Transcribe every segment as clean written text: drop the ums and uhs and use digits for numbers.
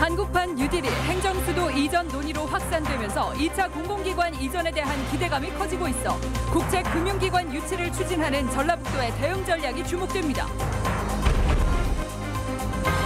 한국판 뉴딜이 행정수도 이전 논의로 확산되면서 2차 공공기관 이전에 대한 기대감이 커지고 있어 국책금융기관 유치를 추진하는 전라북도의 대응 전략이 주목됩니다.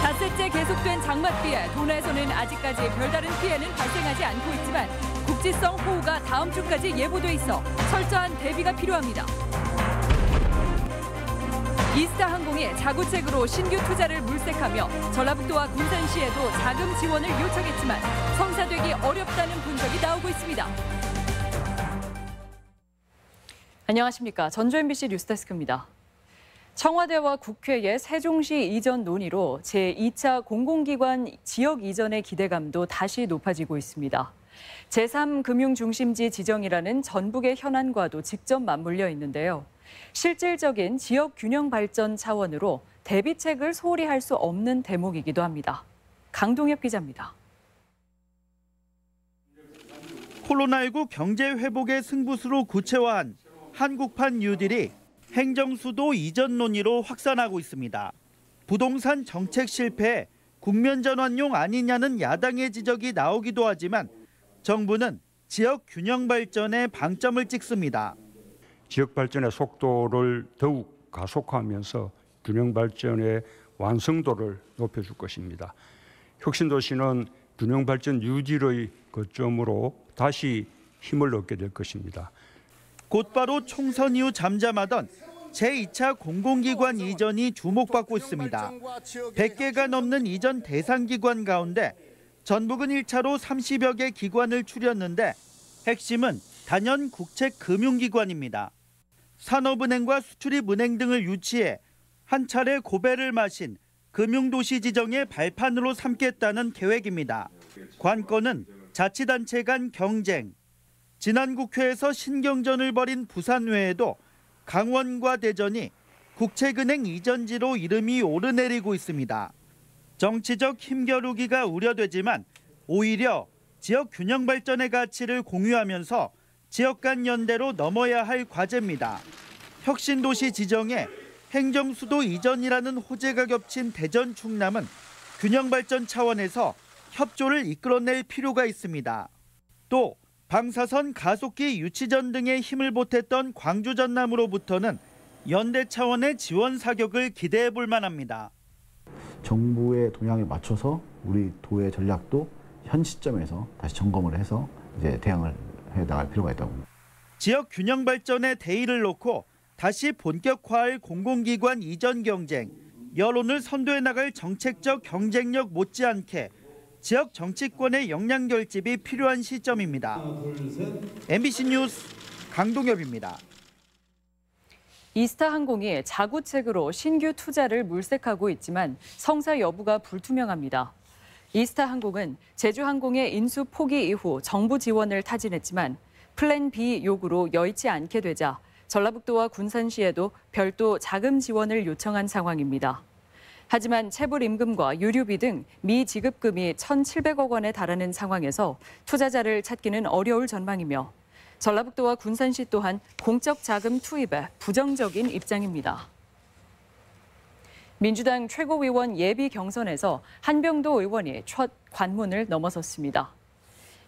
닷새째 계속된 장맛비에 도내에서는 아직까지 별다른 피해는 발생하지 않고 있지만 국지성 호우가 다음 주까지 예보돼 있어 철저한 대비가 필요합니다. 이스타항공이 자구책으로 신규 투자를 물색하며 전라북도와 군산시에도 자금 지원을 요청했지만 성사되기 어렵다는 분석이 나오고 있습니다. 안녕하십니까. 전주 MBC 뉴스데스크입니다. 청와대와 국회의 세종시 이전 논의로 제2차 공공기관 지역 이전의 기대감도 다시 높아지고 있습니다. 제3금융중심지 지정이라는 전북의 현안과도 직접 맞물려 있는데요. 실질적인 지역 균형 발전 차원으로 대비책을 소홀히 할 수 없는 대목이기도 합니다. 강동엽 기자입니다. 코로나19 경제 회복의 승부수로 구체화한 한국판 뉴딜이 행정수도 이전 논의로 확산하고 있습니다. 부동산 정책 실패에 국면 전환용 아니냐는 야당의 지적이 나오기도 하지만 정부는 지역 균형 발전에 방점을 찍습니다. 지역 발전의 속도를 더욱 가속화하면서 균형 발전의 완성도를 높여줄 것입니다. 혁신도시는 균형 발전 유지의 거점으로 다시 힘을 얻게 될 것입니다. 곧바로 총선 이후 잠잠하던 제2차 공공기관 이전이 주목받고 있습니다. 100개가 넘는 이전 대상 기관 가운데 전북은 1차로 30여 개 기관을 추렸는데 핵심은 단연 국책금융기관입니다. 산업은행과 수출입은행 등을 유치해 한 차례 고배를 마신 금융도시 지정의 발판으로 삼겠다는 계획입니다. 관건은 자치단체 간 경쟁. 지난 국회에서 신경전을 벌인 부산 외에도 강원과 대전이 국책은행 이전지로 이름이 오르내리고 있습니다. 정치적 힘겨루기가 우려되지만 오히려 지역 균형 발전의 가치를 공유하면서 지역 간 연대로 넘어야 할 과제입니다. 혁신도시 지정에 행정수도 이전이라는 호재가 겹친 대전 충남은 균형 발전 차원에서 협조를 이끌어낼 필요가 있습니다. 또 방사선 가속기 유치전 등에 힘을 보탰던 광주 전남으로부터는 연대 차원의 지원 사격을 기대해 볼 만합니다. 정부의 동향에 맞춰서 우리 도의 전략도 현 시점에서 다시 점검을 해서 이제 대응을 해 나갈 필요가 있다고 봅니다. 지역 균형 발전의 대의를 놓고 다시 본격화할 공공기관 이전 경쟁, 여론을 선도해 나갈 정책적 경쟁력 못지않게 지역 정치권의 역량 결집이 필요한 시점입니다. MBC 뉴스 강동엽입니다. 이스타항공이 자구책으로 신규 투자를 물색하고 있지만 성사 여부가 불투명합니다. 이스타항공은 제주항공의 인수 포기 이후 정부 지원을 타진했지만 플랜 B 요구로 여의치 않게 되자 전라북도와 군산시에도 별도 자금 지원을 요청한 상황입니다. 하지만 체불임금과 유류비 등 미지급금이 1,700억 원에 달하는 상황에서 투자자를 찾기는 어려울 전망이며 전라북도와 군산시 또한 공적 자금 투입에 부정적인 입장입니다. 민주당 최고위원 예비 경선에서 한병도 의원이 첫 관문을 넘어섰습니다.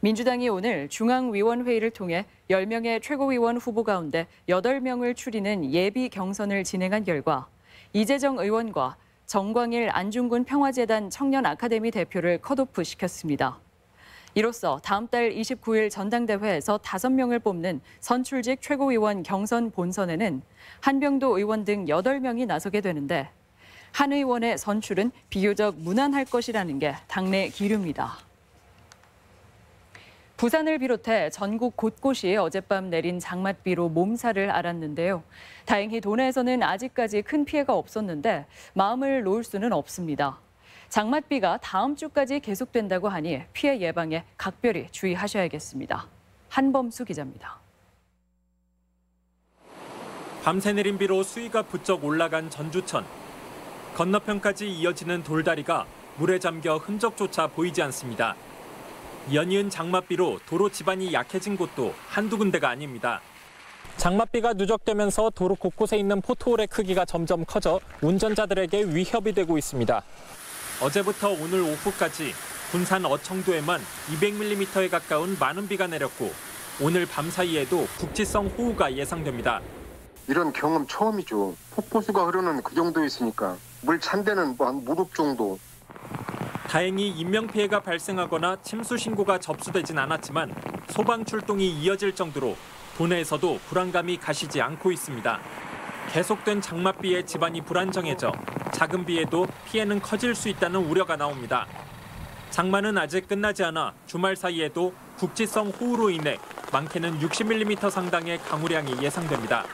민주당이 오늘 중앙위원회의를 통해 10명의 최고위원 후보 가운데 8명을 추리는 예비 경선을 진행한 결과 이재정 의원과 정광일 안중근 평화재단 청년 아카데미 대표를 컷오프 시켰습니다. 이로써 다음 달 29일 전당대회에서 5명을 뽑는 선출직 최고위원 경선 본선에는 한병도 의원 등 8명이 나서게 되는데 한 의원의 선출은 비교적 무난할 것이라는 게 당내 기류입니다. 부산을 비롯해 전국 곳곳이 어젯밤 내린 장맛비로 몸살을 앓았는데요. 다행히 도내에서는 아직까지 큰 피해가 없었는데 마음을 놓을 수는 없습니다. 장맛비가 다음 주까지 계속된다고 하니 피해 예방에 각별히 주의하셔야겠습니다. 한범수 기자입니다. 밤새 내린 비로 수위가 부쩍 올라간 전주천. 건너편까지 이어지는 돌다리가 물에 잠겨 흔적조차 보이지 않습니다. 연이은 장맛비로 도로 지반이 약해진 곳도 한두 군데가 아닙니다. 장맛비가 누적되면서 도로 곳곳에 있는 포트홀의 크기가 점점 커져 운전자들에게 위협이 되고 있습니다. 어제부터 오늘 오후까지 군산 어청도에만 200mm에 가까운 많은 비가 내렸고 오늘 밤 사이에도 국지성 호우가 예상됩니다. 이런 경험 처음이죠. 폭포수가 흐르는 그 정도에 있으니까 물 찬 데는 한 무릎 정도. 다행히 인명피해가 발생하거나 침수 신고가 접수되진 않았지만 소방 출동이 이어질 정도로 도내에서도 불안감이 가시지 않고 있습니다. 계속된 장맛비에 집안이 불안정해져 작은 비에도 피해는 커질 수 있다는 우려가 나옵니다. 장마는 아직 끝나지 않아 주말 사이에도 국지성 호우로 인해 많게는 60mm 상당의 강우량이 예상됩니다.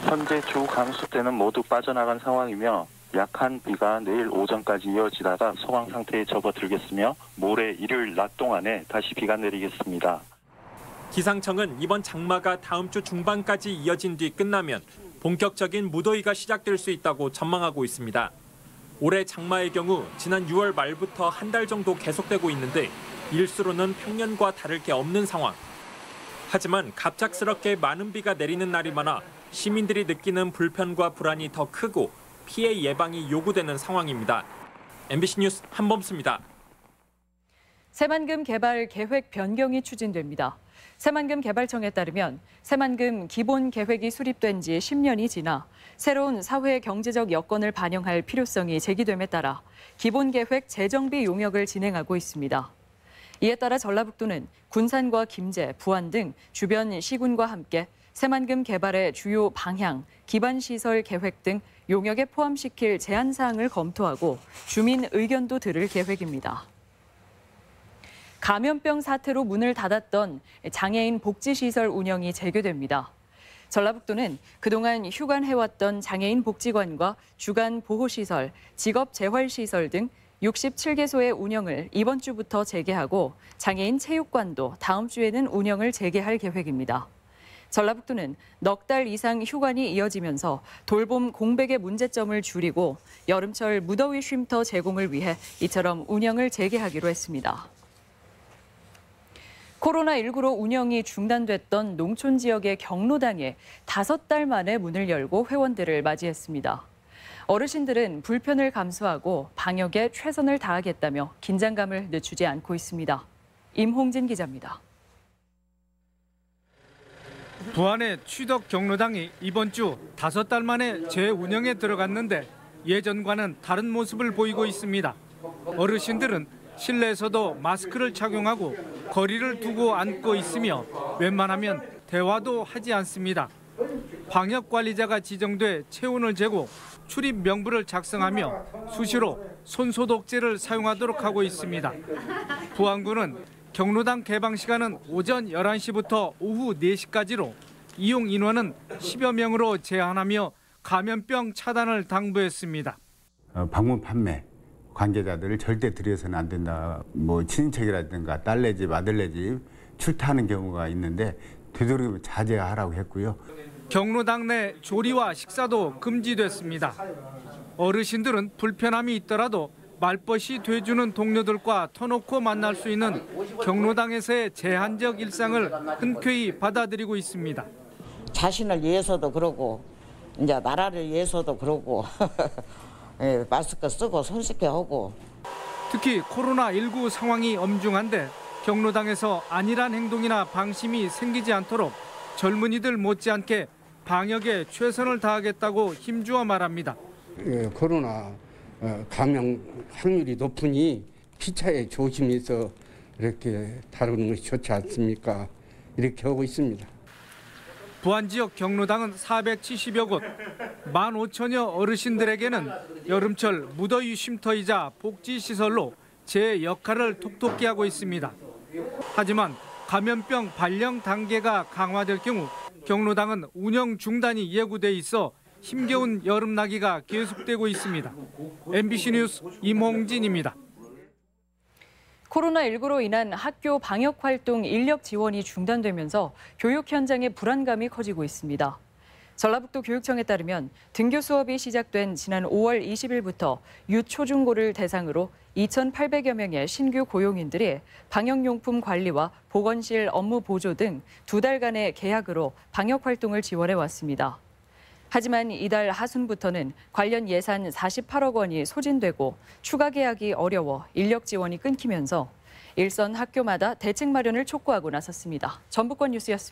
현재 주 강수대는 모두 빠져나간 상황이며 약한 비가 내일 오전까지 이어지다가 소강 상태에 접어들겠으며 모레 일요일 낮 동안에 다시 비가 내리겠습니다. 기상청은 이번 장마가 다음 주 중반까지 이어진 뒤 끝나면 본격적인 무더위가 시작될 수 있다고 전망하고 있습니다. 올해 장마의 경우 지난 6월 말부터 한 달 정도 계속되고 있는데 일수로는 평년과 다를 게 없는 상황. 하지만 갑작스럽게 많은 비가 내리는 날이 많아 시민들이 느끼는 불편과 불안이 더 크고 피해 예방이 요구되는 상황입니다. MBC 뉴스 한범수입니다. 새만금 개발 계획 변경이 추진됩니다. 새만금 개발청에 따르면 새만금 기본 계획이 수립된 지 10년이 지나 새로운 사회 경제적 여건을 반영할 필요성이 제기됨에 따라 기본 계획 재정비 용역을 진행하고 있습니다. 이에 따라 전라북도는 군산과 김제, 부안 등 주변 시군과 함께 새만금 개발의 주요 방향, 기반시설 계획 등 용역에 포함시킬 제안 사항을 검토하고 주민 의견도 들을 계획입니다. 감염병 사태로 문을 닫았던 장애인 복지시설 운영이 재개됩니다. 전라북도는 그동안 휴관해왔던 장애인 복지관과 주간 보호시설, 직업재활시설 등 67개소의 운영을 이번 주부터 재개하고 장애인 체육관도 다음 주에는 운영을 재개할 계획입니다. 전라북도는 넉 달 이상 휴관이 이어지면서 돌봄 공백의 문제점을 줄이고 여름철 무더위 쉼터 제공을 위해 이처럼 운영을 재개하기로 했습니다. 코로나19로 운영이 중단됐던 농촌 지역의 경로당에 5달 만에 문을 열고 회원들을 맞이했습니다. 어르신들은 불편을 감수하고 방역에 최선을 다하겠다며 긴장감을 늦추지 않고 있습니다. 임홍진 기자입니다. 부안의 취덕 경로당이 이번 주 5달 만에 재운영에 들어갔는데 예전과는 다른 모습을 보이고 있습니다. 어르신들은 실내에서도 마스크를 착용하고 거리를 두고 앉고 있으며 웬만하면 대화도 하지 않습니다. 방역관리자가 지정돼 체온을 재고 출입 명부를 작성하며 수시로 손소독제를 사용하도록 하고 있습니다. 부안군은 경로당 개방 시간은 오전 11시부터 오후 4시까지로 이용 인원은 10여 명으로 제한하며 감염병 차단을 당부했습니다. 방문 판매 관계자들을 절대 들여서는 안 된다. 친인척이라든가 딸네 집, 아들네 집 출타하는 경우가 있는데 되도록이면 자제하라고 했고요. 경로당 내 조리와 식사도 금지됐습니다. 어르신들은 불편함이 있더라도 말벗이 돼주는 동료들과 터놓고 만날 수 있는 경로당에서의 제한적 일상을 흔쾌히 받아들이고 있습니다. 자신을 위해서도 그러고 이제 나라를 위해서도 그러고 마스크 쓰고 손 씻게 하고. 특히 코로나19 상황이 엄중한데 경로당에서 안일한 행동이나 방심이 생기지 않도록 젊은이들 못지않게 방역에 최선을 다하겠다고 힘주어 말합니다. 코로나 감염 확률이 높으니 피차에 조심해서 이렇게 다루는 것이 좋지 않습니까? 이렇게 하고 있습니다. 부안 지역 경로당은 470여 곳, 15,000여 어르신들에게는 여름철 무더위 쉼터이자 복지시설로 제 역할을 톡톡히 하고 있습니다. 하지만 감염병 발령 단계가 강화될 경우 경로당은 운영 중단이 예고돼 있어 힘겨운 여름나기가 계속되고 있습니다. MBC 뉴스 임홍진입니다. 코로나19로 인한 학교 방역활동 인력 지원이 중단되면서 교육 현장의 불안감이 커지고 있습니다. 전라북도 교육청에 따르면 등교 수업이 시작된 지난 5월 20일부터 유초중고를 대상으로 2,800여 명의 신규 고용인들이 방역용품 관리와 보건실 업무 보조 등 2달간의 계약으로 방역활동을 지원해 왔습니다. 하지만 이달 하순부터는 관련 예산 48억 원이 소진되고 추가 계약이 어려워 인력 지원이 끊기면서 일선 학교마다 대책 마련을 촉구하고 나섰습니다. 전북권 뉴스였습니다.